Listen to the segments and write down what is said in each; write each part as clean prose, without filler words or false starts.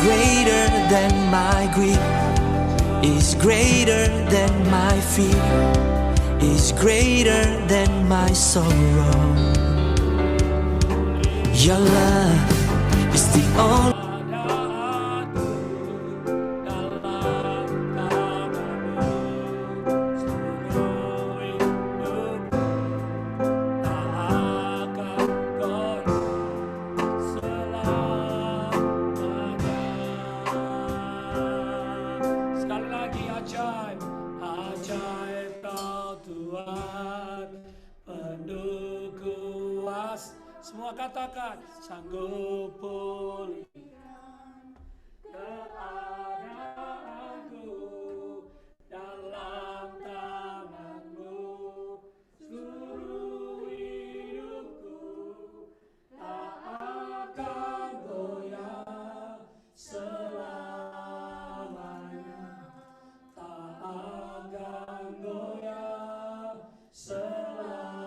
Greater than my grief, is greater than my fear, is greater than my sorrow. Your love is the only Semua katakan, sanggup pulihkan keadaanku dalam tangan-Mu, seluruh hidupku tak akan goyah selamanya, tak akan goyah selamanya.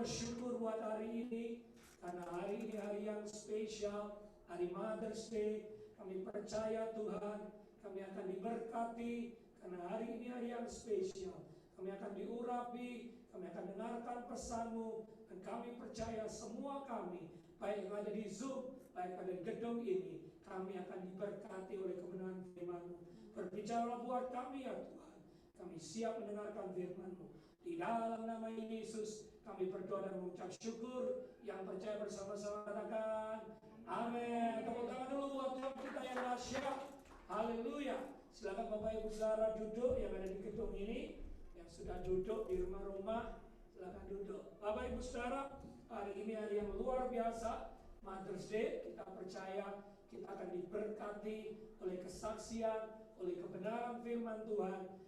Bersyukur buat hari ini, karena hari ini hari yang spesial, hari Mother's Day. Kami percaya Tuhan, kami akan diberkati, karena hari ini hari yang spesial. Kami akan diurapi, kami akan dengarkan pesan-Mu, dan kami percaya semua kami, baik yang ada di Zoom, baik ada di gedung ini, kami akan diberkati oleh kebenaran firman-Mu. Berbicaralah buat kami ya Tuhan, kami siap mendengarkan firman-Mu. Di dalam nama Yesus kami berdoa dan mengucap syukur. Yang percaya bersama-sama katakan amin. Tepuk tangan dulu buat Tuhan kita yang dahsyat. Haleluya. Silakan Bapak Ibu Saudara duduk yang ada di gedung ini, yang sudah duduk di rumah-rumah, silakan duduk. Bapak Ibu Saudara, hari ini hari yang luar biasa, Mother's Day. Kita percaya kita akan diberkati oleh kesaksian, oleh kebenaran firman Tuhan.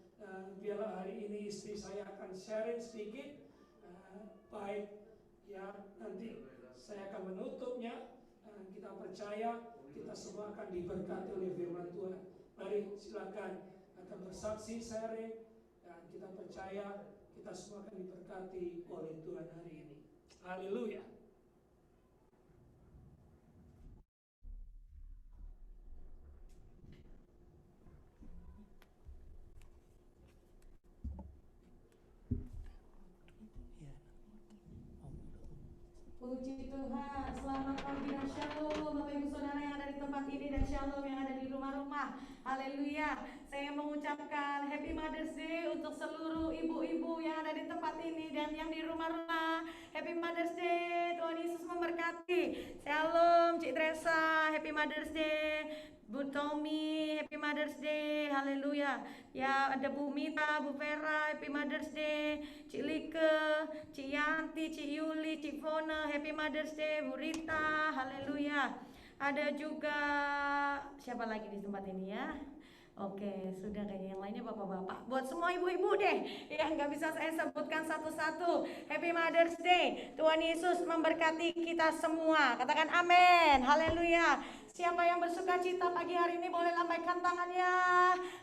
Biarlah hari ini istri saya akan sharing sedikit, baik ya, nanti saya akan menutupnya. Kita percaya kita semua akan diberkati oleh firman Tuhan. Mari silakan akan bersaksi, sharing, dan kita percaya kita semua akan diberkati oleh Tuhan hari ini. Haleluya. Puji Tuhan, selamat pagi dan shalom Bapak Ibu Saudara yang ada di tempat ini dan shalom yang ada di rumah-rumah. Haleluya. Saya mengucapkan Happy Mother's Day untuk seluruh ibu-ibu yang ada di tempat ini dan yang di rumah-rumah. Happy Mother's Day, Tuhan Yesus memberkati. Shalom Cik Teresa, Happy Mother's Day. Bu Tommy, Happy Mother's Day, haleluya. Ya, ada Bu Mita, Bu Vera, Happy Mother's Day. Cik Like, Cik Yanti, Cik Yuli, Cik Fona, Happy Mother's Day. Bu Rita, haleluya. Ada juga, siapa lagi di tempat ini ya? Oke, sudah kayaknya yang lainnya bapak-bapak. Buat semua ibu-ibu deh yang gak bisa saya sebutkan satu-satu, Happy Mother's Day. Tuhan Yesus memberkati kita semua. Katakan amin, haleluya. Siapa yang bersuka cita pagi hari ini boleh lambaikan tangannya.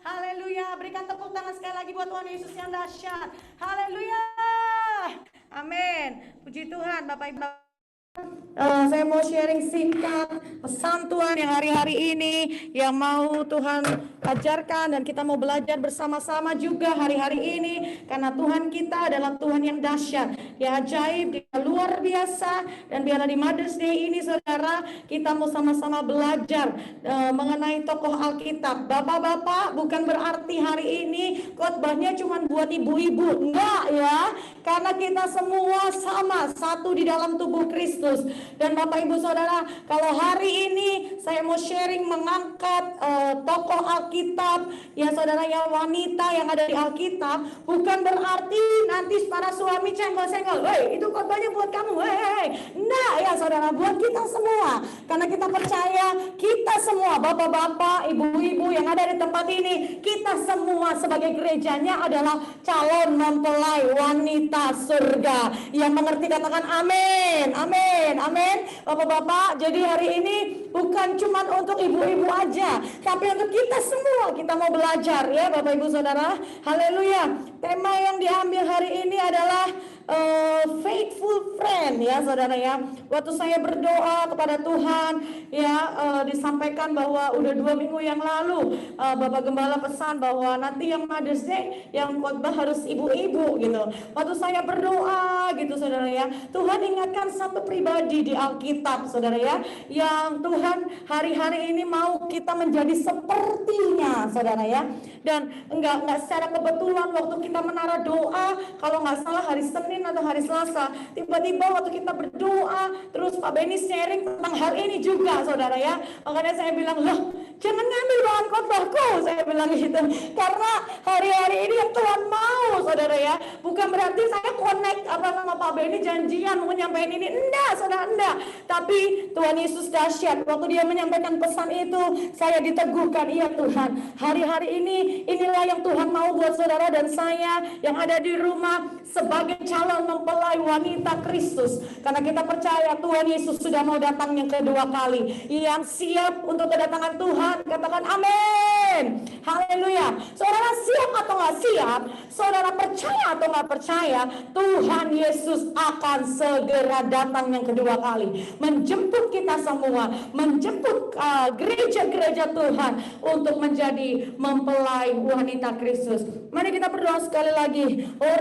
Haleluya. Berikan tepuk tangan sekali lagi buat Tuhan Yesus yang dahsyat. Haleluya. Amin. Puji Tuhan Bapak Ibu. Saya mau sharing singkat pesan Tuhan yang hari-hari ini yang mau Tuhan ajarkan, dan kita mau belajar bersama-sama juga hari-hari ini, karena Tuhan kita adalah Tuhan yang dahsyat, Dia ajaib, Dia luar biasa. Dan biarlah di Mother's Day ini saudara, kita mau sama-sama belajar mengenai tokoh Alkitab. Bapak-bapak, bukan berarti hari ini khotbahnya cuma buat ibu-ibu, enggak ya, karena kita semua sama, satu di dalam tubuh Kristus. Kristus. Dan Bapak Ibu Saudara, kalau hari ini saya mau sharing mengangkat tokoh Alkitab, ya saudara, ya wanita yang ada di Alkitab, bukan berarti nanti para suami senggol-senggol, "Woi, itu khotbahnya buat kamu, woi." Nah, ya saudara, buat kita semua. Karena kita percaya kita semua, bapak-bapak, ibu-ibu yang ada di tempat ini, kita semua sebagai gerejanya adalah calon mempelai wanita surga. Yang mengerti katakan amin, amin, amin. Bapak-bapak, jadi hari ini bukan cuma untuk ibu-ibu aja, tapi untuk kita semua. Kita mau belajar ya Bapak Ibu Saudara. Haleluya. Tema yang diambil hari ini adalah faithful friend, ya saudara ya. Waktu saya berdoa kepada Tuhan, ya disampaikan bahwa udah 2 minggu yang lalu Bapak Gembala pesan bahwa nanti yang Mother's Day yang khotbah harus ibu-ibu gitu. Waktu saya berdoa gitu saudara ya, Tuhan ingatkan satu pribadi di Alkitab saudara ya, yang Tuhan hari-hari ini mau kita menjadi sepertinya saudara ya. Dan enggak secara kebetulan waktu kita menaruh doa, kalau nggak salah hari Senin atau hari Selasa, tiba-tiba waktu kita berdoa, terus Pak Benny sharing tentang hal ini juga saudara ya. Makanya saya bilang, loh jangan ngambil bahan khotbahku, saya bilang gitu, karena hari-hari ini yang Tuhan mau saudara ya. Bukan berarti saya connect sama Pak Benny janjian mau nyampein ini, enggak saudara, enggak. Tapi Tuhan Yesus dahsyat, waktu dia menyampaikan pesan itu saya diteguhkan, iya Tuhan, hari-hari ini inilah yang Tuhan mau buat saudara dan saya yang ada di rumah sebagai calon mempelai wanita Kristus. Karena kita percaya Tuhan Yesus sudah mau datang yang kedua kali. Yang siap untuk kedatangan Tuhan katakan amin. Haleluya. Saudara siap atau nggak siap, saudara percaya atau nggak percaya, Tuhan Yesus akan segera datang yang kedua kali, menjemput kita semua, menjemput gereja-gereja Tuhan untuk menjadi mempelai wanita Kristus. Mari kita berdoa sekali lagi. Oh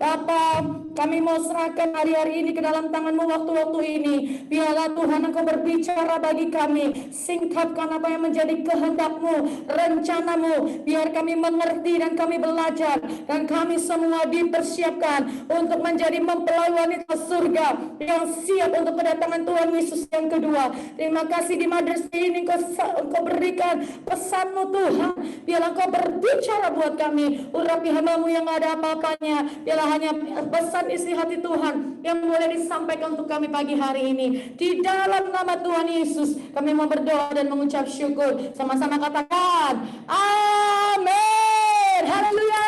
Bapa, kami mau serahkan hari-hari ini ke dalam tangan-Mu waktu-waktu ini. Biarlah Tuhan Engkau berbicara bagi kami, singkapkan apa yang menjadi kehendak-Mu, rencana-Mu, biar kami mengerti dan kami belajar, dan kami semua dipersiapkan untuk menjadi mempelai wanita surga yang siap untuk kedatangan Tuhan Yesus yang kedua. Terima kasih di Mother's Day ini Engkau berikan pesan-Mu Tuhan. Biarlah Engkau berbicara buat kami. Urapi hamba-Mu yang ada apa-apanya. Biarlah hanya pesan isi hati Tuhan yang boleh disampaikan untuk kami pagi hari ini. Di dalam nama Tuhan Yesus kami mau berdoa dan mengucap syukur. Sama-sama katakan amin. Haleluya.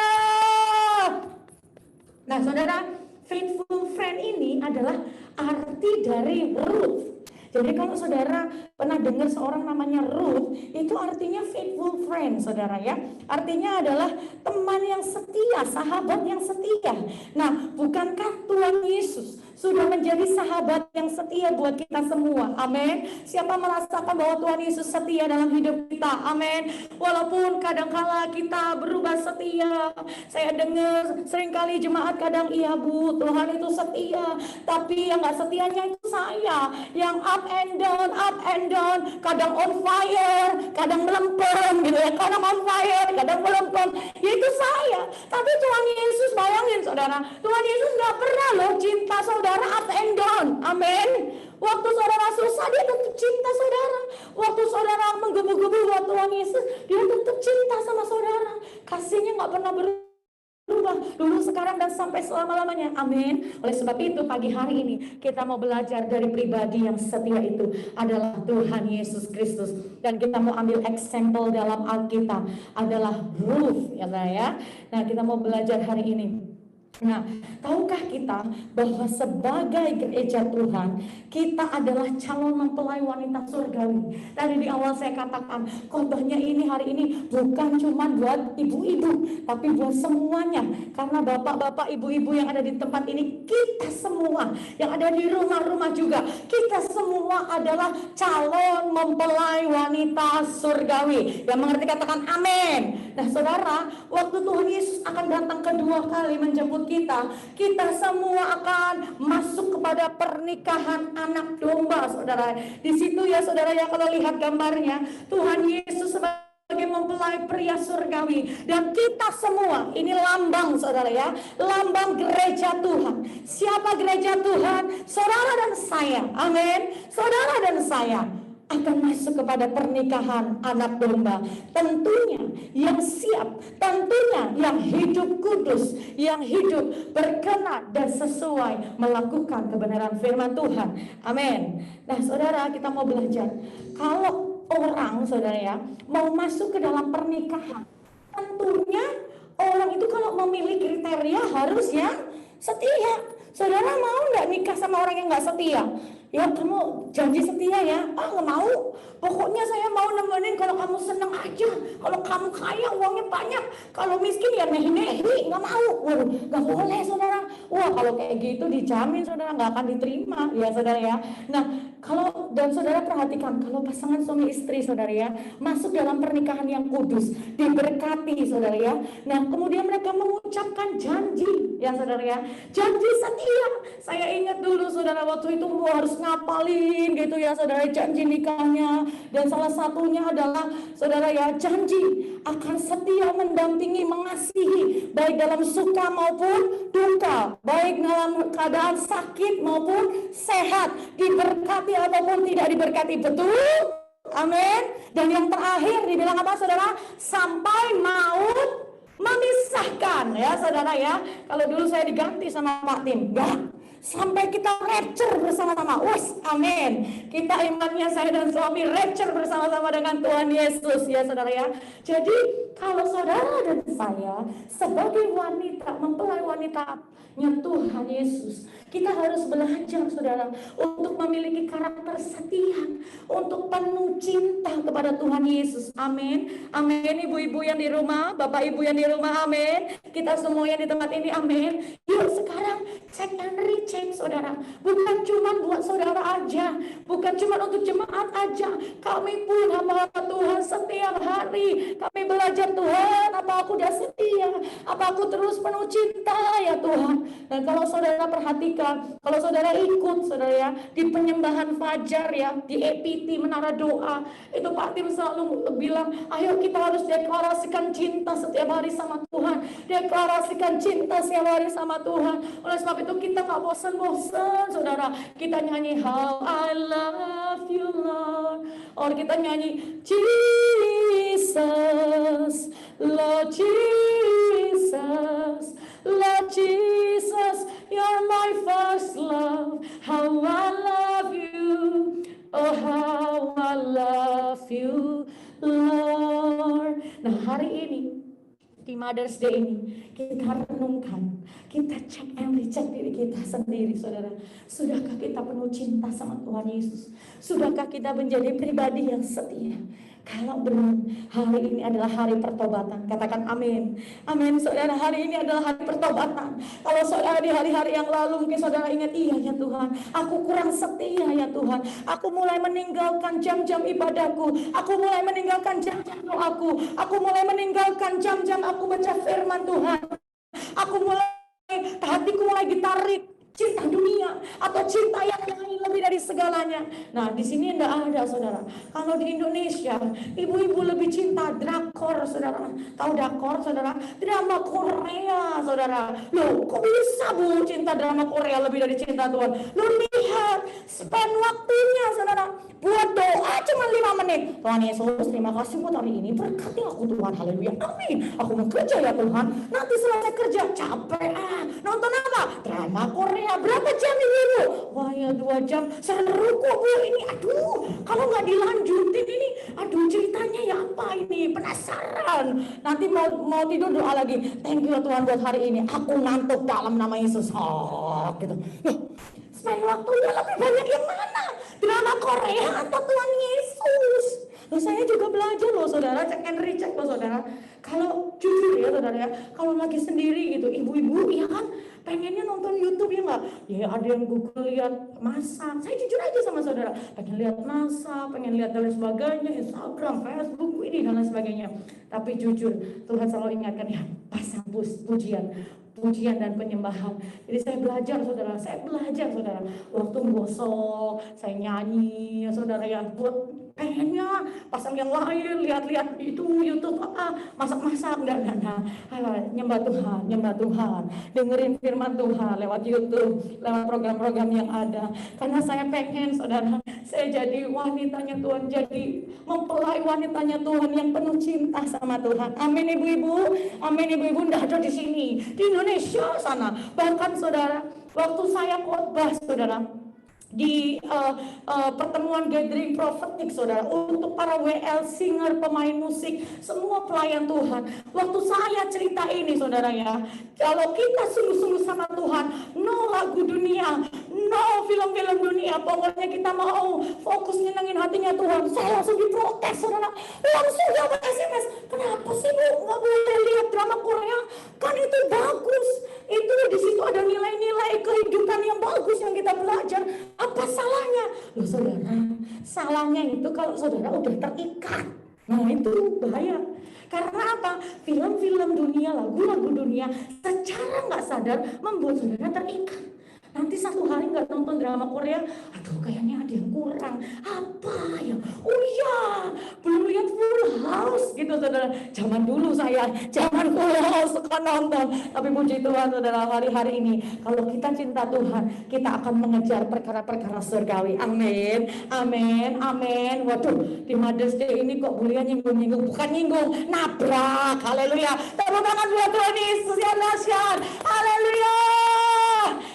Nah saudara, faithful friend ini adalah arti dari Ruth. Jadi kalau saudara pernah dengar seorang namanya Ruth, itu artinya faithful friend saudara ya. Artinya adalah teman yang setia, sahabat yang setia. Nah, bukankah Tuhan Yesus sudah menjadi sahabat yang setia buat kita semua? Amin. Siapa merasakan bahwa Tuhan Yesus setia dalam hidup kita? Amin. Walaupun kadangkala kita berubah setia. Saya dengar seringkali jemaat kadang, iya Bu, Tuhan itu setia. Tapi yang gak setianya itu saya. Yang up and down. Kadang on fire, kadang melempem gitu ya. Kadang on fire, kadang melempem. Ya itu saya. Tapi Tuhan Yesus, bayangin saudara, Tuhan Yesus gak pernah loh cinta saudara up and down. Amin. Waktu saudara susah, dia tetap cinta saudara. Waktu saudara menggebu-gebu buat Tuhan Yesus, dia tetap cinta sama saudara. Kasihnya gak pernah berubah, dulu, sekarang, dan sampai selama-lamanya. Amin. Oleh sebab itu pagi hari ini kita mau belajar dari pribadi yang setia itu adalah Tuhan Yesus Kristus. Dan kita mau ambil example dalam Alkitab adalah Ruth ya. Nah kita mau belajar hari ini. Nah, tahukah kita bahwa sebagai gereja Tuhan, kita adalah calon mempelai wanita surgawi. Tadi di awal saya katakan, khotbahnya ini hari ini bukan cuma buat ibu-ibu, tapi buat semuanya. Karena bapak-bapak, ibu-ibu yang ada di tempat ini, kita semua yang ada di rumah-rumah juga, kita semua adalah calon mempelai wanita surgawi. Yang mengerti katakan amin. Nah saudara, waktu Tuhan Yesus akan datang kedua kali menjemput kita semua akan masuk kepada pernikahan anak domba saudara. Di situ ya saudara ya, kalau lihat gambarnya, Tuhan Yesus sebagai sebagai mempelai pria surgawi. Dan kita semua, ini lambang saudara ya, lambang gereja Tuhan. Siapa gereja Tuhan? Saudara dan saya, amin. Saudara dan saya akan masuk kepada pernikahan anak domba. Tentunya yang siap, tentunya yang hidup kudus, yang hidup berkenan dan sesuai melakukan kebenaran firman Tuhan. Amin. Nah saudara, kita mau belajar. Kalau orang saudara ya mau masuk ke dalam pernikahan, tentunya orang itu kalau memilih kriteria harus yang setia. Saudara mau nggak nikah sama orang yang nggak setia? Ya kamu janji setia ya? Ah nggak mau. Pokoknya saya mau nemenin kalau kamu senang aja. Kalau kamu kaya uangnya banyak. Kalau miskin ya nehi-nehi. Nggak mau. Waduh nggak boleh saudara. Wah kalau kayak gitu dijamin saudara nggak akan diterima ya saudara ya. Nah kalau dan saudara perhatikan kalau pasangan suami istri saudara ya masuk dalam pernikahan yang kudus, diberkati saudara ya. Nah kemudian mereka mengucapkan janji ya saudara ya. Janji setia. Saya ingat dulu saudara waktu itu harus ngapalin gitu ya saudara janji nikahnya. Dan salah satunya adalah saudara ya janji akan setia mendampingi mengasihi baik dalam suka maupun duka, baik dalam keadaan sakit maupun sehat, diberkati ataupun tidak diberkati. Betul? Amin. Dan yang terakhir dibilang apa saudara? Sampai maut memisahkan ya saudara ya. Kalau dulu saya diganti sama Pak Tim, enggak. Sampai kita rapture bersama-sama. Wes, amin. Kita imannya saya dan suami rapture bersama-sama dengan Tuhan Yesus ya saudara ya. Jadi kalau saudara dan saya sebagai wanita, mempelai wanitanya Tuhan Yesus, kita harus belajar saudara untuk memiliki karakter setia, untuk penuh cinta kepada Tuhan Yesus. Amin. Amin. Ibu-ibu yang di rumah, bapak ibu yang di rumah, amin. Kita semua yang di tempat ini, amin. Yuk sekarang check and recheck saudara. Bukan cuma buat saudara aja, bukan cuma untuk jemaat aja. Kami pun hamba Tuhan setiap hari kami belajar, Tuhan apa aku udah setia, apa aku terus penuh cinta ya Tuhan. Dan kalau saudara perhatikan, kalau saudara ikut saudara ya di penyembahan fajar ya, di EPT menara doa, itu Pak Tim selalu bilang, ayo kita harus deklarasikan cinta setiap hari sama Tuhan, deklarasikan cinta setiap hari sama Tuhan. Oleh sebab itu kita gak bosan-bosan saudara, kita nyanyi How I Love You Lord, or kita nyanyi Jesus, Lord Jesus, Lord Jesus, You're my first love. How I love you, oh how I love you, Lord. Nah hari ini di Mother's Day ini kita renungkan, kita cek and recheck diri kita sendiri saudara. Sudahkah kita penuh cinta sama Tuhan Yesus? Sudahkah kita menjadi pribadi yang setia? Kalau belum, hari ini adalah hari pertobatan. Katakan amin. Amin saudara, hari ini adalah hari pertobatan. Kalau saudara di hari-hari yang lalu mungkin saudara ingat, iya ya Tuhan, aku kurang setia ya Tuhan. Aku mulai meninggalkan jam-jam ibadahku. Aku mulai meninggalkan jam-jam doaku. Aku mulai meninggalkan jam-jam aku baca firman Tuhan. Aku mulai, hatiku mulai ditarik cinta dunia atau cinta yang lain lebih dari segalanya. Nah di sini enggak ada saudara. Kalau di Indonesia ibu-ibu lebih cinta drakor saudara. Tahu drakor saudara? Drama Korea saudara. Loh kok bisa bu cinta drama Korea lebih dari cinta Tuhan? Loh lihat spend waktunya saudara buat doa cuma 5 menit. Tuhan Yesus terima kasih buat hari ini, berkati aku Tuhan, haleluya, amin. Aku mau kerja ya Tuhan. Nanti selesai kerja capek nonton apa? Drama Korea. Berapa jam ini bu? Wah ya 2 jam. Seru kok bu ini. Aduh kalau nggak dilanjutin ini, aduh ceritanya ya apa ini? Penasaran. Nanti mau tidur doa lagi. Thank you Tuhan buat hari ini. Aku ngantuk dalam nama Yesus. Oh gitu. Spend waktunya lebih banyak yang mana? Drama Korea atau Tuhan Yesus? Loh saya juga belajar loh saudara, cek and recheck loh saudara. Kalau jujur ya saudara ya, kalau lagi sendiri gitu, ibu-ibu ya kan pengennya nonton YouTube ya nggak? Ya ada yang Google lihat masak. Saya jujur aja sama saudara, pengen lihat masak, pengen lihat dan lain sebagainya, Instagram, Facebook, ini dan lain sebagainya. Tapi jujur Tuhan selalu ingatkan ya, pasang pujian dan penyembahan. Jadi saya belajar saudara, waktu gosok, saya nyanyi ya saudara ya, buat pengennya pasang yang lain, lihat-lihat itu YouTube masak-masak, enggak. Nyembah Tuhan, dengerin firman Tuhan lewat YouTube, lewat program-program yang ada. Karena saya pengen, saudara, saya jadi wanitanya Tuhan, jadi mempelai wanitanya Tuhan yang penuh cinta sama Tuhan. Amin ibu-ibu, enggak ada di sini, di Indonesia sana. Bahkan saudara, waktu saya khotbah saudara, di pertemuan gathering prophetic saudara, untuk para WL singer, pemain musik, semua pelayan Tuhan. Waktu saya cerita ini saudara ya, kalau kita sungguh-sungguh sama Tuhan, no lagu dunia, no film-film dunia, pokoknya kita mau fokus nyenengin hatinya Tuhan. Saya langsung diprotes saudara, langsung dapat SMS, kenapa sih bu nggak boleh lihat drama Korea? Kan itu bagus, itu di situ ada nilai-nilai kehidupan yang bagus yang kita belajar. Apa salahnya? Loh saudara, salahnya itu kalau saudara udah terikat. Nah itu bahaya. Karena apa? Film-film dunia, lagu-lagu dunia secara nggak sadar membuat saudara terikat. Nanti satu hari nggak nonton drama Korea, aduh kayaknya ada yang kurang. Apa ya? Oh iya, belum lihat Full House gitu saudara. Zaman dulu saya, zaman Full House suka nonton. Tapi puji Tuhan saudara, hari-hari ini kalau kita cinta Tuhan, kita akan mengejar perkara-perkara surgawi. Amin, amin, amin. Waduh, di Mother's Day ini kok bulian nyinggung-nyinggung, bukan nyinggung, nabrak. Haleluya. Tepuk tangan buat Tuhan Yesus yang dahsyat. Haleluya.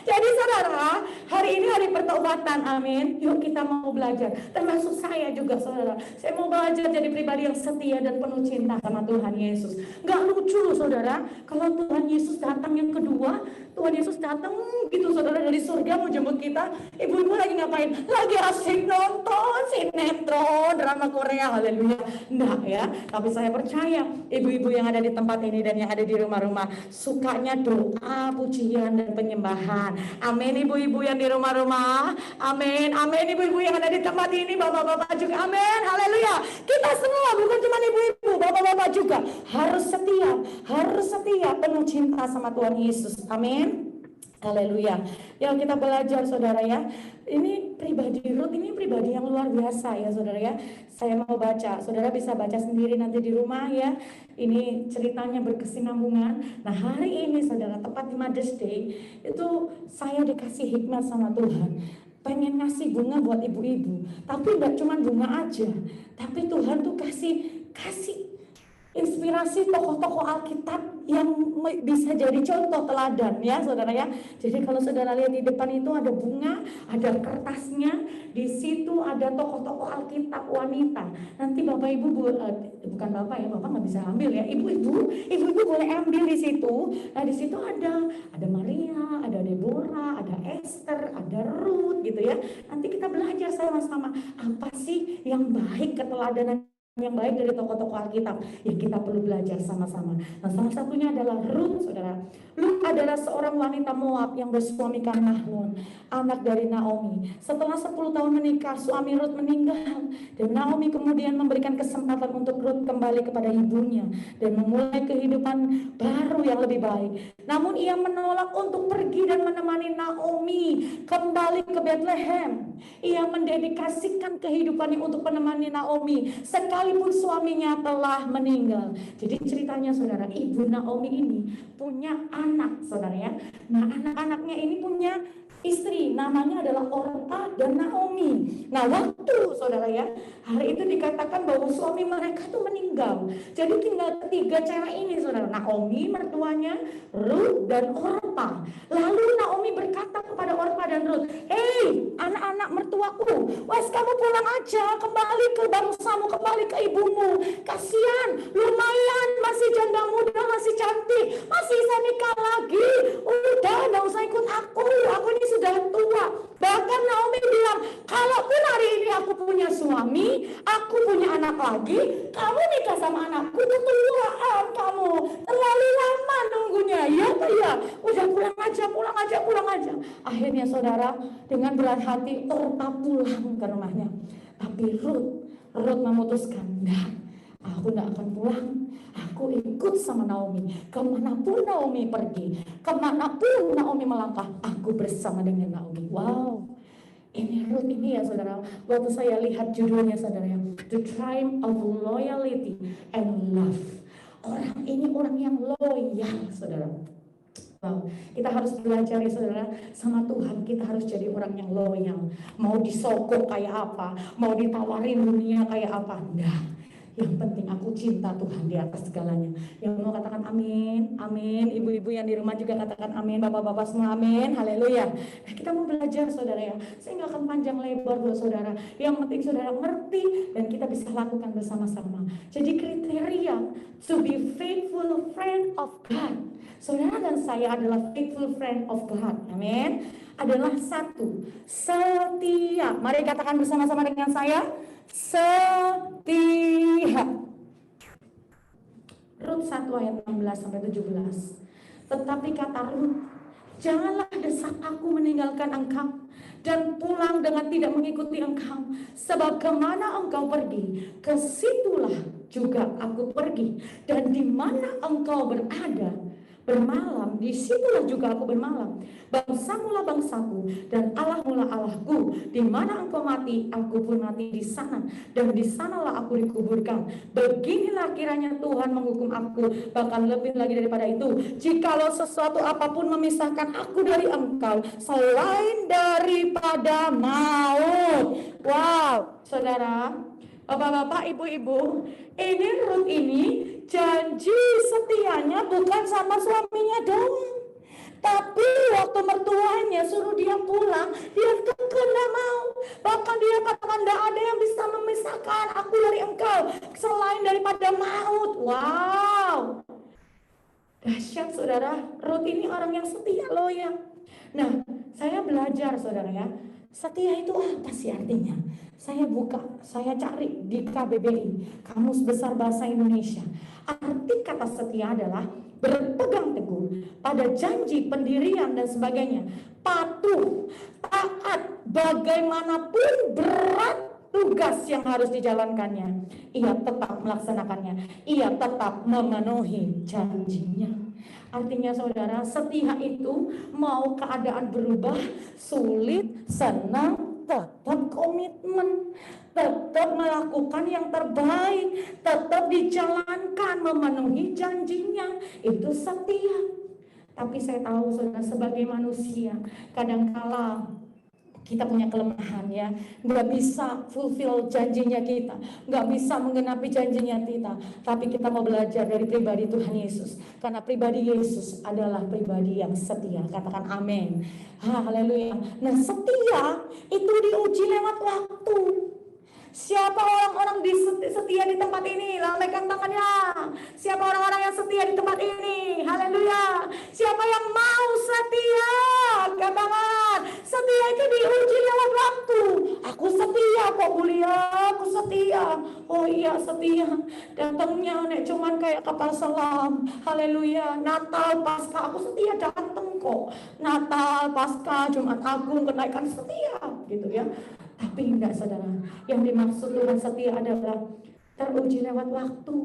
Jadi saudara, hari ini hari pertobatan, amin. Yuk kita mau belajar, termasuk saya juga saudara. Saya mau belajar jadi pribadi yang setia dan penuh cinta sama Tuhan Yesus. Gak lucu loh saudara, kalau Tuhan Yesus datang yang kedua, Tuhan Yesus datang gitu saudara dari surga mau jemput kita. Ibu-ibu lagi ngapain? Lagi asik nonton sinetron, drama Korea, haleluya. Enggak ya, tapi saya percaya ibu-ibu yang ada di tempat ini dan yang ada di rumah-rumah sukanya doa, pujian, dan penyembahan. Amin ibu-ibu yang di rumah-rumah. Amin, amin ibu-ibu yang ada di tempat ini, bapak-bapak juga. Amin, haleluya. Kita semua bukan cuma ibu-ibu, bapak-bapak juga harus setia, penuh cinta sama Tuhan Yesus. Amin. Haleluya. Yuk kita belajar saudara ya. Ini pribadi Ruth, ini pribadi yang luar biasa ya saudara ya. Saya mau baca, saudara bisa baca sendiri nanti di rumah ya. Ini ceritanya berkesinambungan. Nah hari ini saudara, tepat di Mother's Day, itu saya dikasih hikmat sama Tuhan. Pengen ngasih bunga buat ibu-ibu, tapi gak cuma bunga aja, tapi Tuhan tuh kasih inspirasi tokoh-tokoh Alkitab yang bisa jadi contoh teladan ya saudara ya. Jadi kalau saudara lihat di depan itu ada bunga, ada kertasnya, di situ ada tokoh-tokoh Alkitab wanita. Nanti bapak ibu bukan bapak ya, bapak nggak bisa ambil ya, ibu-ibu boleh ambil di situ. Nah di situ ada Maria, ada Deborah, ada Esther, ada Ruth gitu ya. Nanti kita belajar sama-sama apa sih yang baik, keteladanan yang baik dari tokoh-tokoh Alkitab yang kita perlu belajar sama-sama. Nah salah satunya adalah Ruth saudara. Ruth adalah seorang wanita Moab yang bersuamikan Mahlon, anak dari Naomi. Setelah 10 tahun menikah, suami Ruth meninggal dan Naomi kemudian memberikan kesempatan untuk Ruth kembali kepada ibunya dan memulai kehidupan baru yang lebih baik. Namun ia menolak untuk pergi dan menemani Naomi kembali ke Bethlehem. Ia mendedikasikan kehidupannya untuk menemani Naomi sekalipun suaminya telah meninggal. Jadi ceritanya saudara, ibu Naomi ini punya anak saudara ya. Nah anak-anaknya ini punya istri, namanya adalah Orpa dan Naomi. Nah waktu saudara ya, hari itu dikatakan bahwa suami mereka tuh meninggal. Jadi tinggal ketiga cewek ini saudara, Naomi mertuanya, Ruth dan Orpa. Lalu Naomi berkata kepada Orpa dan Ruth, "Hei anak-anak mertuaku, wes kamu pulang aja, kembali ke bangsamu, kembali ke ibumu. Kasihan, lumayan masih janda muda, masih cantik, masih bisa nikah lagi. Udah gak usah ikut aku ini sudah tua." Bahkan Naomi bilang, kalaupun hari ini aku punya suami, aku punya anak lagi, kamu nikah sama anakku, ketuaan kamu, terlalu lama nunggunya. Ya udah pulang aja. Akhirnya saudara, dengan berat hati Orpa pulang ke rumahnya. Tapi Ruth memutuskan, aku gak akan pulang. Aku ikut sama Naomi. Kemanapun Naomi pergi, kemanapun Naomi melangkah, aku bersama dengan Naomi. Wow, Ini Ruth ini ya saudara, waktu saya lihat judulnya saudara ya, The Triumph of Loyalty and Love. Orang ini orang yang loyal saudara. Wow, kita harus belajar ya saudara, sama Tuhan kita harus jadi orang yang loyal. Mau disogok kayak apa, mau ditawarin dunia kayak apa, enggak. Yang penting aku cinta Tuhan di atas segalanya. Yang mau katakan amin, amin. Ibu-ibu yang di rumah juga katakan amin, bapak-bapak semua amin, haleluya. Nah, kita mau belajar saudara ya. Saya nggak akan panjang lebar buat saudara. Yang penting saudara ngerti dan kita bisa lakukan bersama-sama. Jadi kriteria to be faithful friend of God. Saudara dan saya adalah faithful friend of God, amin. Adalah satu, setia. Mari katakan bersama-sama dengan saya, setia. Rut 1 ayat 16-17. Tetapi kata Rut, janganlah desak aku meninggalkan engkau dan pulang dengan tidak mengikuti engkau. Sebab kemana engkau pergi, kesitulah juga aku pergi. Dan di mana engkau berada bermalam, disitulah juga aku bermalam. Bangsamulah bangsaku dan Allahmulah Allahku. Di mana engkau mati, aku pun mati di sana, dan di sanalah aku dikuburkan. Beginilah kiranya Tuhan menghukum aku, bahkan lebih lagi daripada itu, jikalau sesuatu apapun memisahkan aku dari engkau selain daripada maut. Wow, saudara, bapak-bapak, ibu-ibu, ini Rut ini janji setianya bukan sama suaminya doang, tapi waktu mertuanya suruh dia pulang, dia kekeh tidak mau. Bahkan dia katakan tidak ada yang bisa memisahkan aku dari engkau selain daripada maut. Wow, dahsyat saudara. Rut ini orang yang setia, loyal. Nah, saya belajar saudara ya, setia itu apa sih artinya? Saya cari di KBBI, Kamus Besar Bahasa Indonesia. Arti kata setia adalah berpegang teguh pada janji, pendirian dan sebagainya, patuh, taat bagaimanapun berat tugas yang harus dijalankannya. Ia tetap melaksanakannya, ia tetap memenuhi janjinya. Artinya saudara, setia itu mau keadaan berubah, sulit, senang, tetap komitmen, tetap melakukan yang terbaik, tetap dijalankan, memenuhi janjinya. Itu setia. Tapi saya tahu saudara, sebagai manusia kadangkala kita punya kelemahan ya, nggak bisa fulfill janjinya kita, nggak bisa menggenapi janjinya kita. Tapi kita mau belajar dari pribadi Tuhan Yesus, karena pribadi Yesus adalah pribadi yang setia. Katakan amin, haleluya. Nah, setia itu diuji lewat waktu. Siapa orang-orang setia di tempat ini? Lambaikan tangannya. Siapa orang-orang yang setia di tempat ini? Haleluya. Siapa yang mau setia? Katakan, setia itu diuji lewat waktu. Aku setia kok mulia, aku setia. Oh iya setia. Datangnya nek cuman kayak kapal selam. Haleluya. Natal, Paskah aku setia datang kok. Natal, Paskah, Jumat Agung, kenaikan setia gitu ya. Tapi enggak saudara, yang dimaksud Tuhan setia adalah teruji lewat waktu.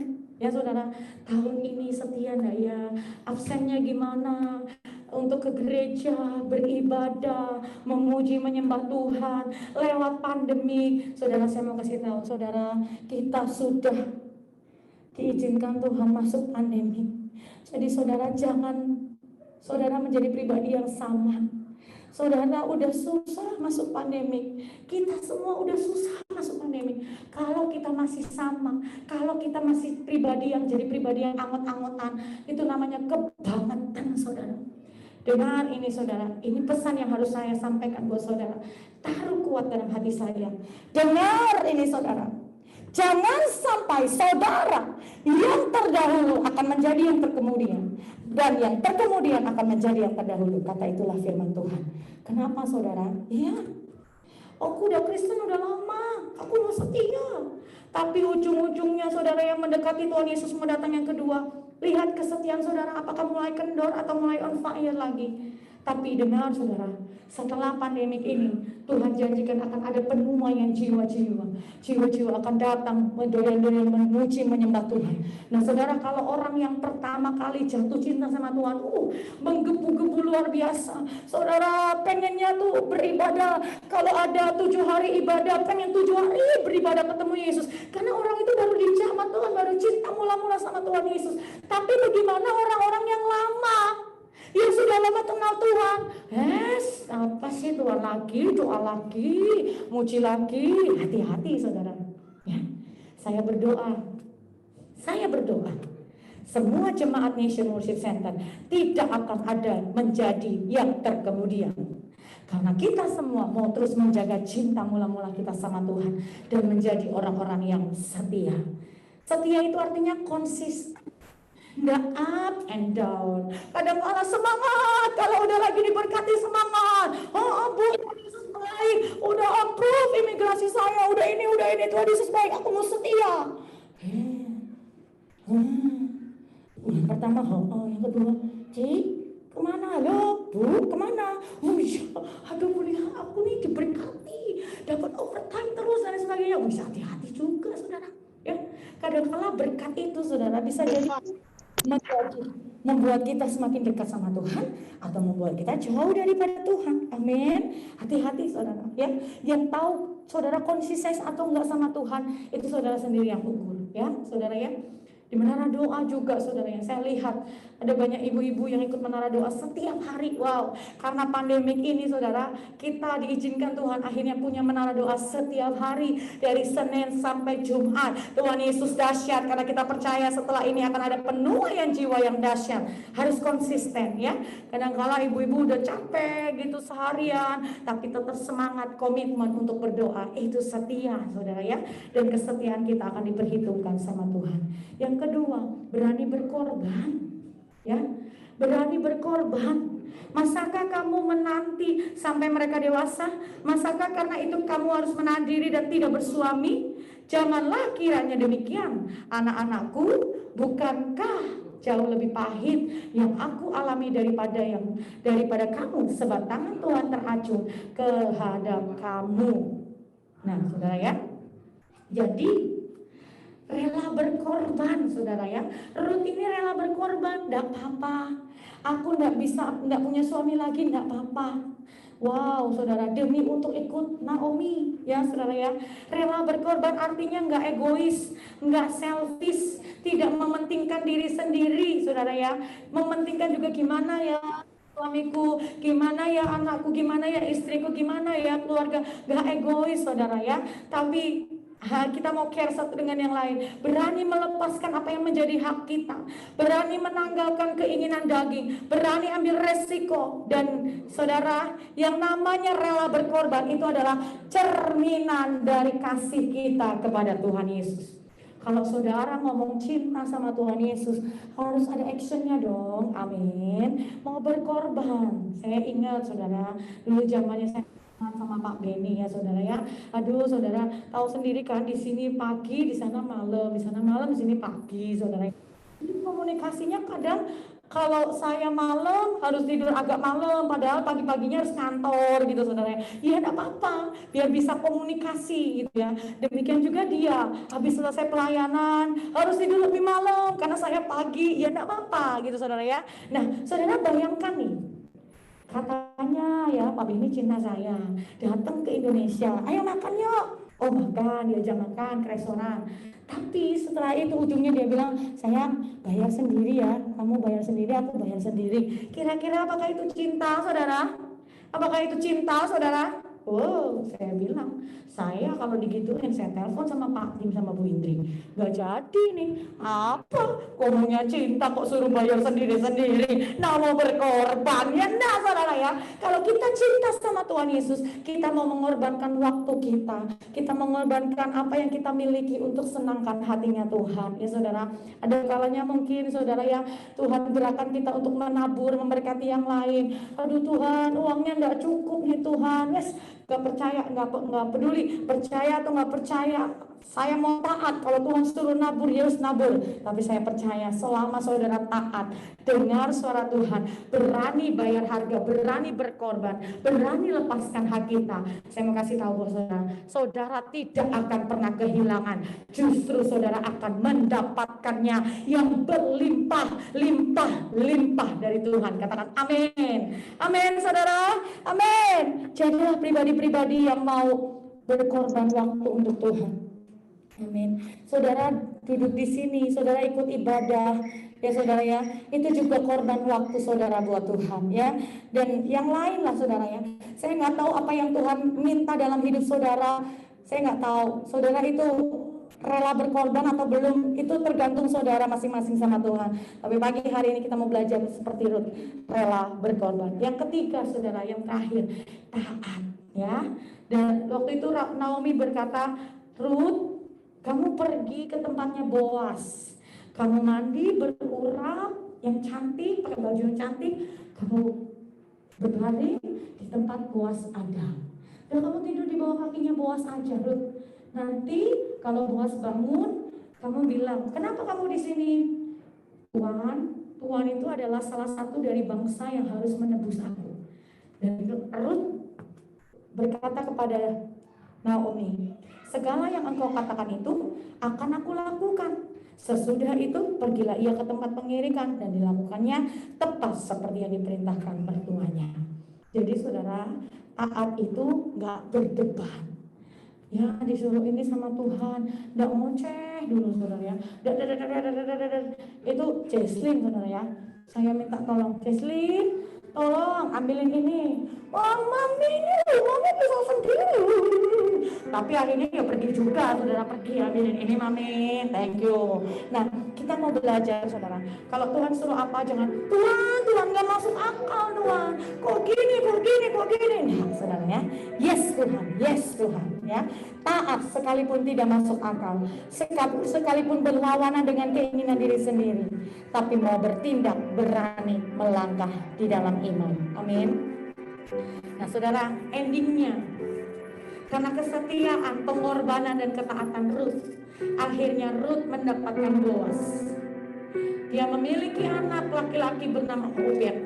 Ya saudara, tahun ini setia enggak ya? Absennya gimana? Untuk ke gereja, beribadah, memuji, menyembah Tuhan lewat pandemi. Saudara, saya mau kasih tahu saudara, kita sudah diizinkan Tuhan masuk pandemi. Jadi saudara, jangan saudara menjadi pribadi yang sama. Saudara udah susah masuk pandemi, kita semua udah susah masuk pandemi. Kalau kita masih sama, kalau kita masih pribadi yang jadi pribadi yang angot-angotan, itu namanya kebangetan saudara. Dengar ini saudara, ini pesan yang harus saya sampaikan buat saudara. Taruh kuat dalam hati saya. Dengar ini saudara, jangan sampai saudara yang terdahulu akan menjadi yang terkemudian, dan yang terkemudian akan menjadi yang terdahulu. Kata itulah firman Tuhan. Kenapa saudara? Iya, aku udah Kristen udah lama, aku mau setia. Tapi ujung-ujungnya saudara yang mendekati Tuhan Yesus mendatang yang kedua, lihat kesetiaan saudara apakah mulai kendor atau mulai on fire lagi. Tapi dengar saudara, setelah pandemik ini Tuhan janjikan akan ada penuaian jiwa-jiwa. Jiwa-jiwa akan datang mendoyan-doyan, memuji, menyembah Tuhan. Nah saudara, kalau orang yang pertama kali jatuh cinta sama Tuhan, menggebu-gebu luar biasa. Saudara pengennya tuh beribadah. Kalau ada 7 hari ibadah, pengen 7 hari beribadah ketemu Yesus. Karena orang itu baru dijamah Tuhan, baru cinta mula-mula sama Tuhan Yesus. Tapi bagaimana orang-orang yang lama, yang sudah lama kenal Tuhan? Apa sih Tuhan lagi, doa lagi, muji lagi. Hati-hati saudara. Ya, saya berdoa. Semua jemaat Nation Worship Center tidak akan ada menjadi yang terkemudian. Karena kita semua mau terus menjaga cinta mula-mula kita sama Tuhan dan menjadi orang-orang yang setia. Setia itu artinya konsisten. Nggak up and down. Kadang kala semangat, kalau udah lagi diberkati semangat. Bu, Tuhan Yesus baik, udah approve imigrasi saya, udah ini, Tuhan Yesus baik, aku mau setia. Yang pertama, yang kedua, Cik, kemana? Halo, Bu, kemana? Oh iya, aduh kuliah aku nih diberkati, dapat overtime terus dan sebagainya. Bisa hati-hati juga, saudara. Ya, kadang-kala berkat itu, saudara, bisa jadi membuat kita semakin dekat sama Tuhan atau membuat kita jauh daripada Tuhan. Amin. Hati-hati, saudara. Ya, yang tahu saudara konsisten atau enggak sama Tuhan, itu saudara sendiri yang ukur. Ya, saudara ya. Di menara doa juga saudara yang saya lihat ada banyak ibu-ibu yang ikut menara doa setiap hari. Wow, karena pandemik ini saudara, kita diizinkan Tuhan akhirnya punya menara doa setiap hari dari Senin sampai Jumat. Tuhan Yesus dahsyat karena kita percaya setelah ini akan ada penuaian jiwa yang dahsyat. Harus konsisten ya. Kadang-kala ibu-ibu udah capek gitu seharian, tapi tetap semangat, komitmen untuk berdoa. Itu setia saudara ya. Dan kesetiaan kita akan diperhitungkan sama Tuhan. Yang kedua, berani berkorban. Ya, berani berkorban. Masakah kamu menanti sampai mereka dewasa? Masakah karena itu kamu harus menahan diri dan tidak bersuami? Janganlah kiranya demikian. Anak-anakku, bukankah jauh lebih pahit yang aku alami daripada kamu, sebab tangan Tuhan teracung kehadap kamu. Nah, saudara ya. Jadi rela berkorban, saudara ya. Ruth ini rela berkorban, enggak apa-apa. Aku enggak punya suami lagi, enggak apa-apa. Wow, saudara, demi untuk ikut Naomi, ya saudara ya. Rela berkorban artinya enggak egois, enggak selfish, tidak mementingkan diri sendiri, saudara ya. Mementingkan juga gimana ya suamiku, gimana ya anakku, gimana ya istriku, gimana ya keluarga. Enggak egois, saudara ya. Tapi kita mau care satu dengan yang lain. Berani melepaskan apa yang menjadi hak kita. Berani menanggalkan keinginan daging. Berani ambil resiko. Dan saudara, yang namanya rela berkorban itu adalah cerminan dari kasih kita kepada Tuhan Yesus. Kalau saudara ngomong cinta sama Tuhan Yesus, harus ada actionnya dong. Amin. Mau berkorban. Saya ingat saudara, dulu zamannya saya sama Pak Beni ya saudara ya. Aduh saudara, tahu sendiri kan, di sini pagi, di sana malam, di sana malam, di sini pagi saudara. Jadi komunikasinya kadang kalau saya malam harus tidur agak malam, padahal pagi-paginya harus kantor gitu saudara. Ya enggak apa-apa, biar bisa komunikasi gitu ya. Demikian juga dia, habis selesai pelayanan harus tidur lebih malam karena saya pagi, ya enggak apa-apa gitu saudara ya. Nah saudara bayangkan nih, katanya ya Pak Beni cinta saya, datang ke Indonesia, ayo makan yuk. Oh makan, diajak makan ke restoran. Tapi setelah itu ujungnya dia bilang, sayang bayar sendiri ya, kamu bayar sendiri, aku bayar sendiri. Kira-kira apakah itu cinta saudara? Apakah itu cinta saudara? Oh, saya bilang, saya kalau digituin saya telepon sama Pak Tim sama Bu Indri. Gak jadi nih, apa? Ngomongnya cinta kok suruh bayar sendiri-sendiri. Nah mau berkorban, ya nah saudara ya. Kalau kita cinta sama Tuhan Yesus, kita mau mengorbankan waktu kita mengorbankan apa yang kita miliki untuk senangkan hatinya Tuhan. Ya saudara, ada kalanya mungkin saudara ya, Tuhan gerakan kita untuk menabur, memberkati yang lain. Aduh Tuhan, uangnya gak cukup nih Tuhan. Yes, Gak percaya, gak peduli, percaya atau gak percaya. Saya mau taat, kalau Tuhan suruh nabur, ya harus nabur. Tapi saya percaya selama saudara taat, dengar suara Tuhan, berani bayar harga, berani berkorban, berani lepaskan hak kita. Saya mau kasih tahu saudara, saudara tidak akan pernah kehilangan. Justru saudara akan mendapatkannya yang berlimpah, limpah dari Tuhan. Katakan amin. Amin saudara, amin. Jadilah pribadi-pribadi yang mau berkorban waktu untuk Tuhan. Amin. Saudara duduk di sini, saudara ikut ibadah, ya saudara ya, itu juga korban waktu saudara buat Tuhan ya. Dan yang lain lah saudara ya. Saya nggak tahu apa yang Tuhan minta dalam hidup saudara. Saya nggak tahu. Saudara itu rela berkorban atau belum, itu tergantung saudara masing-masing sama Tuhan. Tapi pagi hari ini kita mau belajar seperti Rut, rela berkorban. Yang ketiga saudara, yang terakhir, taat ya. Dan waktu itu Naomi berkata, Rut, kamu pergi ke tempatnya Boas, kamu mandi berurap yang cantik, pakai baju yang cantik, kamu berbaring di tempat Boas ada. Dan kamu tidur di bawah kakinya Boas aja, Rut. Nanti kalau Boas bangun, kamu bilang, kenapa kamu di sini? Tuhan itu adalah salah satu dari bangsa yang harus menebus aku. Dan Rut berkata kepada Naomi, segala yang engkau katakan itu akan aku lakukan. Sesudah itu pergilah ia ke tempat pengirikan dan dilakukannya tepat seperti yang diperintahkan mertuanya. Jadi saudara, taat itu gak berdebat. Ya disuruh ini sama Tuhan, gak ngoceh dulu saudara ya. Itu Jesslyn saudara ya. Saya minta tolong, Jesslyn, tolong ambilin ini. Wah mami bisa sendiri. Tapi akhirnya dia pergi juga, saudara pergi ambilin ini mami, thank you. Nah kita mau belajar saudara. Kalau Tuhan suruh apa jangan, Tuhan gak masuk akal Tuhan. Kok gini. Nah saudara ya, yes Tuhan ya. Taat sekalipun tidak masuk akal, sekalipun berlawanan dengan keinginan diri sendiri, tapi mau bertindak, berani melangkah di dalam iman. Amin. Nah saudara, endingnya karena kesetiaan, pengorbanan dan ketaatan Rut, akhirnya Rut mendapatkan Boas. Dia memiliki anak laki-laki bernama Obed.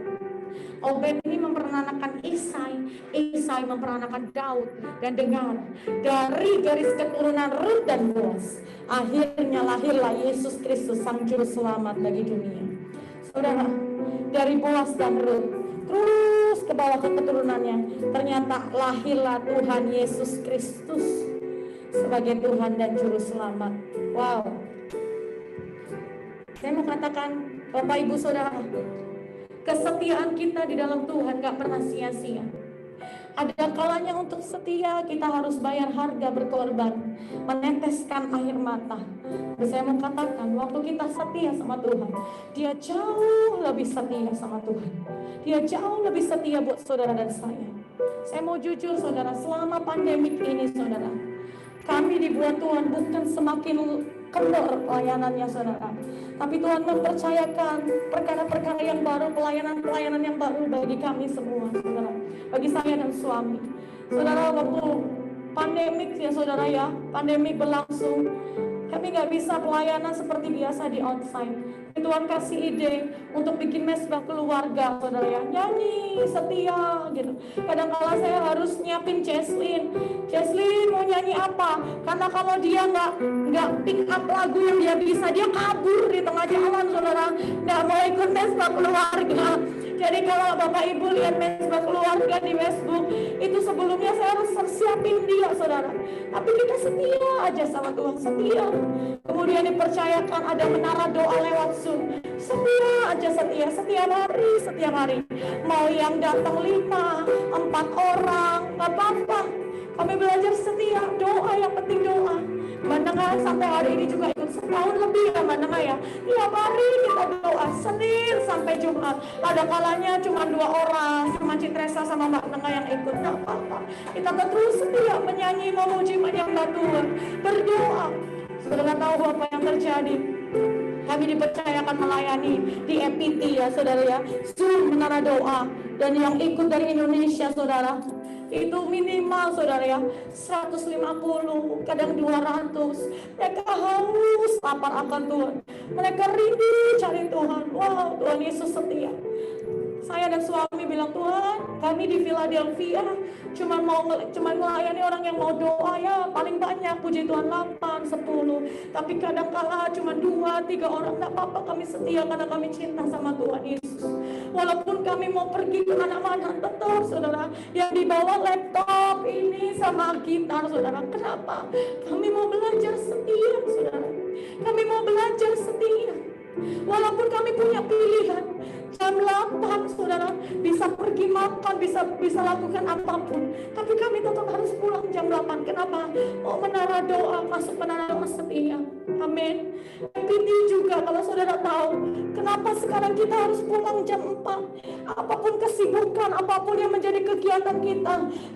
Obed ini memperanakan Isai memperanakan Daud. Dan dengar, dari garis keturunan Rut dan Boas, akhirnya lahirlah Yesus Kristus, Sang Juru Selamat bagi dunia. Saudara, dari Boas dan Rut terus ke bawah ke keturunannya, ternyata lahirlah Tuhan Yesus Kristus sebagai Tuhan dan Juru Selamat. Wow. Saya mau katakan, Bapak Ibu Saudara, kesetiaan kita di dalam Tuhan gak pernah sia-sia. Ada kalanya untuk setia kita harus bayar harga, berkorban, meneteskan air mata. Dan saya mau katakan, waktu kita setia sama Tuhan, Dia jauh lebih setia sama Tuhan. Dia jauh lebih setia buat saudara dan saya. Saya mau jujur saudara, selama pandemik ini saudara, kami dibuat Tuhan bukan semakin kendor pelayanannya saudara, tapi Tuhan mempercayakan perkara-perkara yang baru, pelayanan-pelayanan yang baru bagi kami semua saudara, bagi saya dan suami. Saudara, waktu pandemik ya saudara ya, pandemik berlangsung, kami gak bisa pelayanan seperti biasa di outside. Tuhan kasih ide untuk bikin mesbah keluarga saudara ya, nyanyi setia gitu. Kadang-kala saya harus nyiapin Jesslyn mau nyanyi apa, karena kalau dia nggak pick up lagu yang dia bisa, dia kabur di tengah jalan saudara, nggak mau ikut mesbah keluarga. Jadi kalau Bapak Ibu lihat mesbah keluarga di Facebook, itu sebelumnya saya harus siapin dia saudara. Tapi kita setia aja sama Tuhan, setia. Kemudian dipercayakan ada menara doa lewat Zoom, setia aja, setiap hari. Mau yang datang 5, 4 orang, gak apa-apa. Kami belajar setia, doa, yang penting doa. Bandengan sampai hari ini juga ikut setahun lebih ya Bandengan ya. Tiap hari kita doa, Senin sampai Jumat. Ada kalanya cuma 2 orang, cuma Citresa sama Mbak Nengah yang ikut, gak apa-apa. Kita terus setia menyanyi, memuji, menyembah Tuhan, berdoa. Saudara tahu apa yang terjadi? Kami dipercayakan melayani di EPT ya saudara ya, Zoom menara doa. Dan yang ikut dari Indonesia saudara, itu minimal saudara ya 150, kadang 200. Mereka haus lapar akan Tuhan, mereka rindu cari Tuhan. Wow, Tuhan Yesus setia. Saya dan suami bilang, Tuhan, kami di Philadelphia cuma melayani orang yang mau doa ya paling banyak, puji Tuhan 8, 10. Tapi kadang kala cuma 2, 3 orang, tak apa-apa, kami setia karena kami cinta sama Tuhan Yesus. Walaupun kami mau pergi ke mana-mana, tetap saudara yang dibawa laptop ini sama gitar saudara. Kenapa? Kami mau belajar setia saudara. Kami mau belajar setia. Walaupun kami punya pilihan jam 8 saudara, bisa pergi makan, bisa lakukan apapun, tapi kami tetap harus pulang jam 8. Kenapa? Mau menara doa, masuk menara doa setia. Amin. PT juga, kalau saudara tahu kenapa sekarang kita harus pulang jam 4. Apapun kesibukan, apapun yang menjadi kegiatan kita,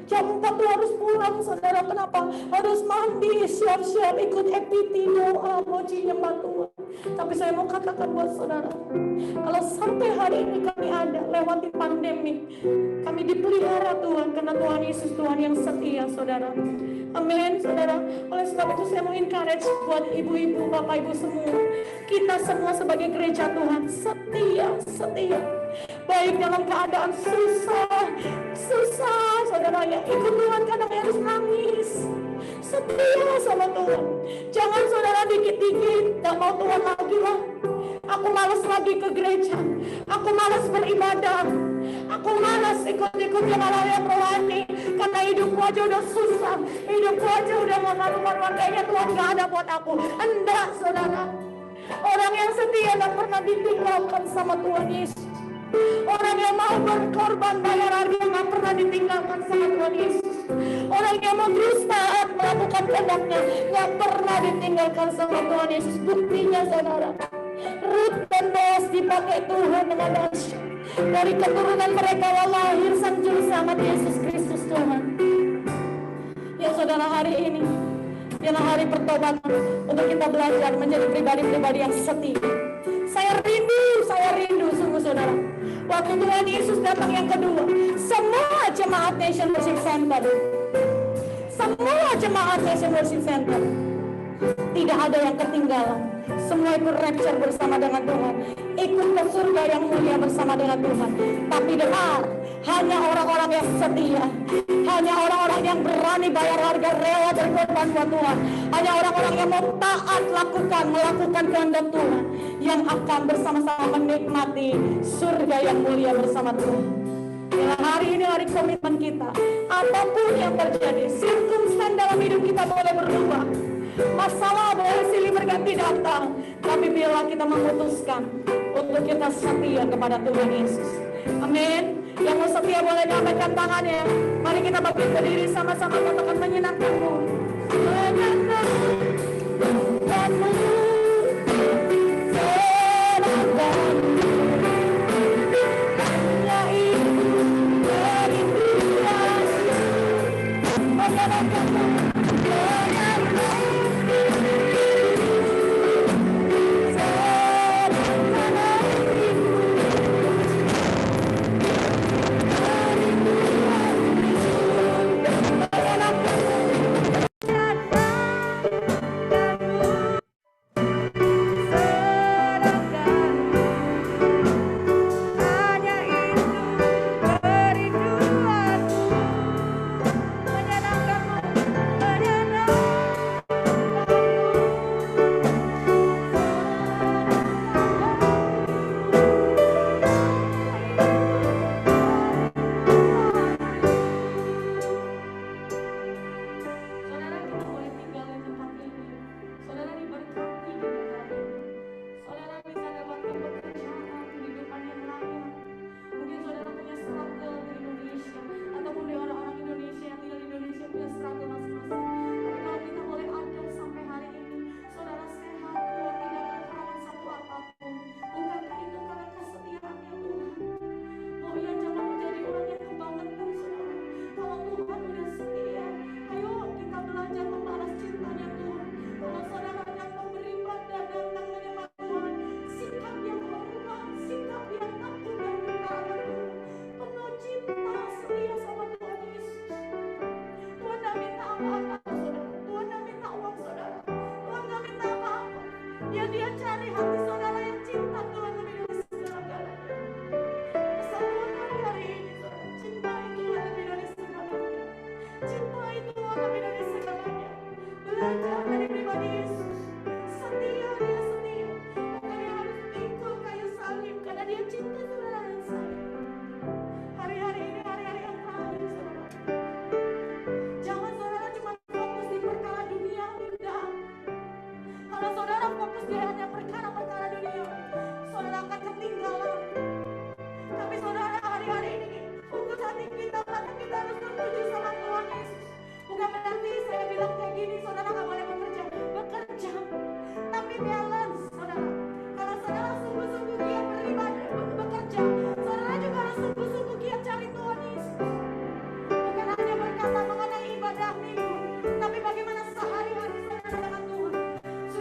jam 4 tuh harus pulang saudara. Kenapa? Harus mandi, siap-siap ikut EPT, doa, puji nyembah Tuhan. Tapi saya mau katakan buat saudara, kalau sampai hari ini kami ada lewati pandemi, kami dipelihara Tuhan karena Tuhan Yesus Tuhan yang setia saudara. Amin saudara. Oleh sebab itu saya mau encourage buat ibu-ibu, bapak ibu semua, kita semua sebagai gereja Tuhan setia. Baik dalam keadaan susah saudara ya, ikut Tuhan kadang harus nangis, setia sama Tuhan. Jangan saudara dikit-dikit gak mau Tuhan lagi lah, aku malas lagi ke gereja, aku malas beribadah, aku malas ikut-ikut yang hal-hal rohani karena hidupku aja udah susah, hidupku aja udah malu-maluan, kayaknya Tuhan gak ada buat aku. Enggak saudara, orang yang setia gak pernah ditinggalkan sama Tuhan Yesus. Orang yang mau berkorban bayar harga gak pernah ditinggalkan sama Tuhan Yesus. Orang yang mau terus taat melakukan kehendaknya gak pernah ditinggalkan sama Tuhan Yesus. Buktinya saudara, Rut dan Boaz dipakai Tuhan dengan dahsyat. Dari keturunan mereka lahir sang juru selamat Yesus Kristus Tuhan. Ya saudara, hari ini ialah hari pertobatan untuk kita belajar menjadi pribadi-pribadi yang setia. Saya rindu sungguh saudara, waktu Tuhan Yesus datang yang kedua, semua jemaat Nation Worship Center tidak ada yang ketinggalan. Semua ikut rapture bersama dengan Tuhan, ikut ke surga yang mulia bersama dengan Tuhan. Tapi dengar, hanya orang-orang yang setia, hanya orang-orang yang berani bayar harga, rela berkorban buat Tuhan, hanya orang-orang yang mau taat melakukan kehendak Tuhan, yang akan bersama-sama menikmati surga yang mulia bersama Tuhan. Ya, hari ini hari komitmen kita. Apapun yang terjadi, circumstance dalam hidup kita boleh berubah, masalah boleh silih berganti datang, tapi bila kita memutuskan untuk kita setia kepada Tuhan Yesus. Amin. Yang mau setia boleh lambaikan tangannya. Mari kita bangkit berdiri sama-sama, katakan menyenangkanmu. Menyenangkanmu,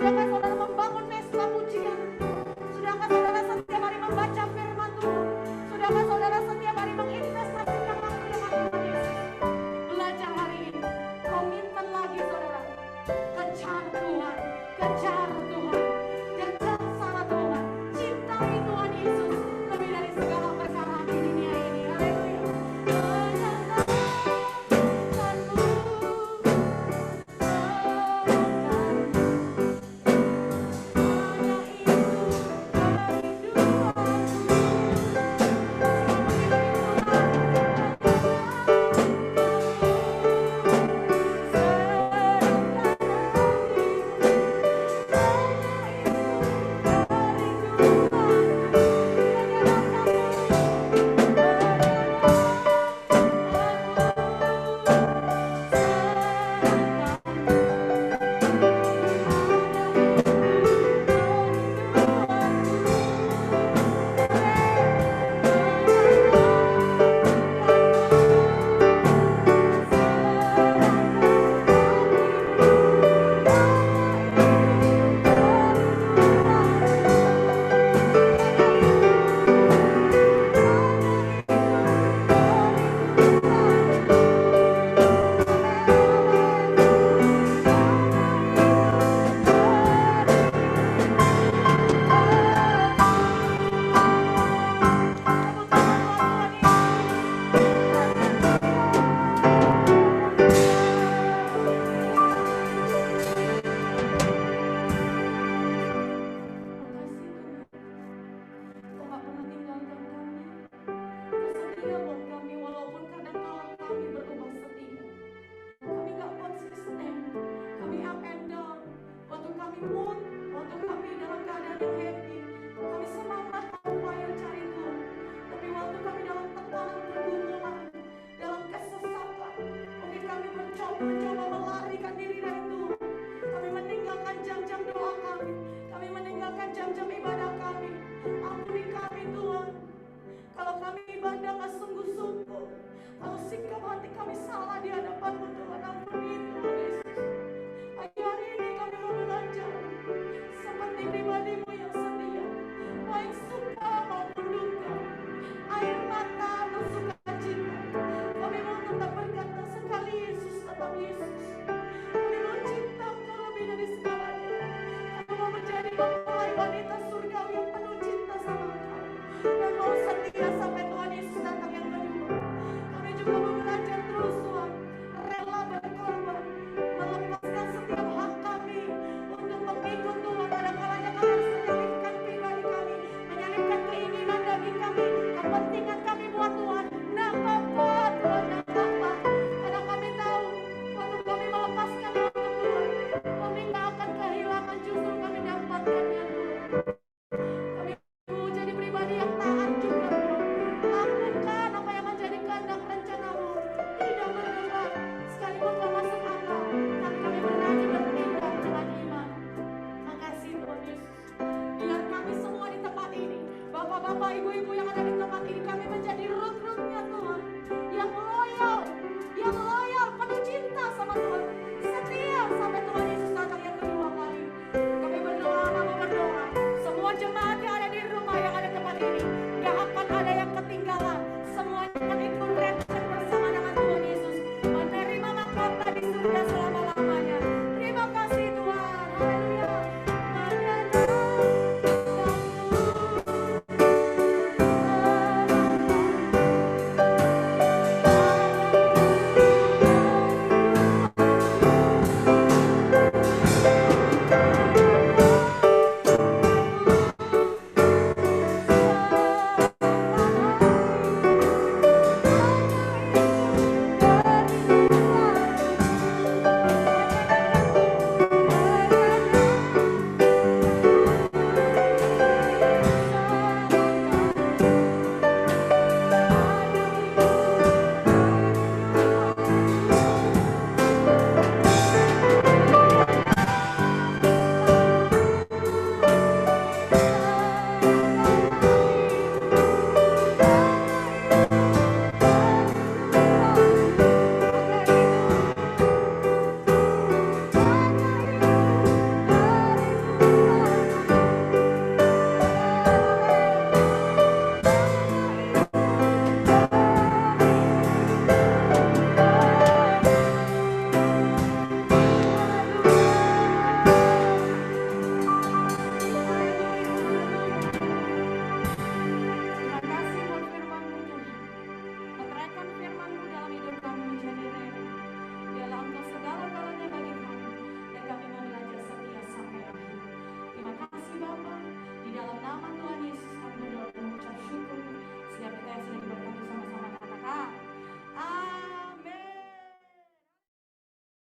Apakah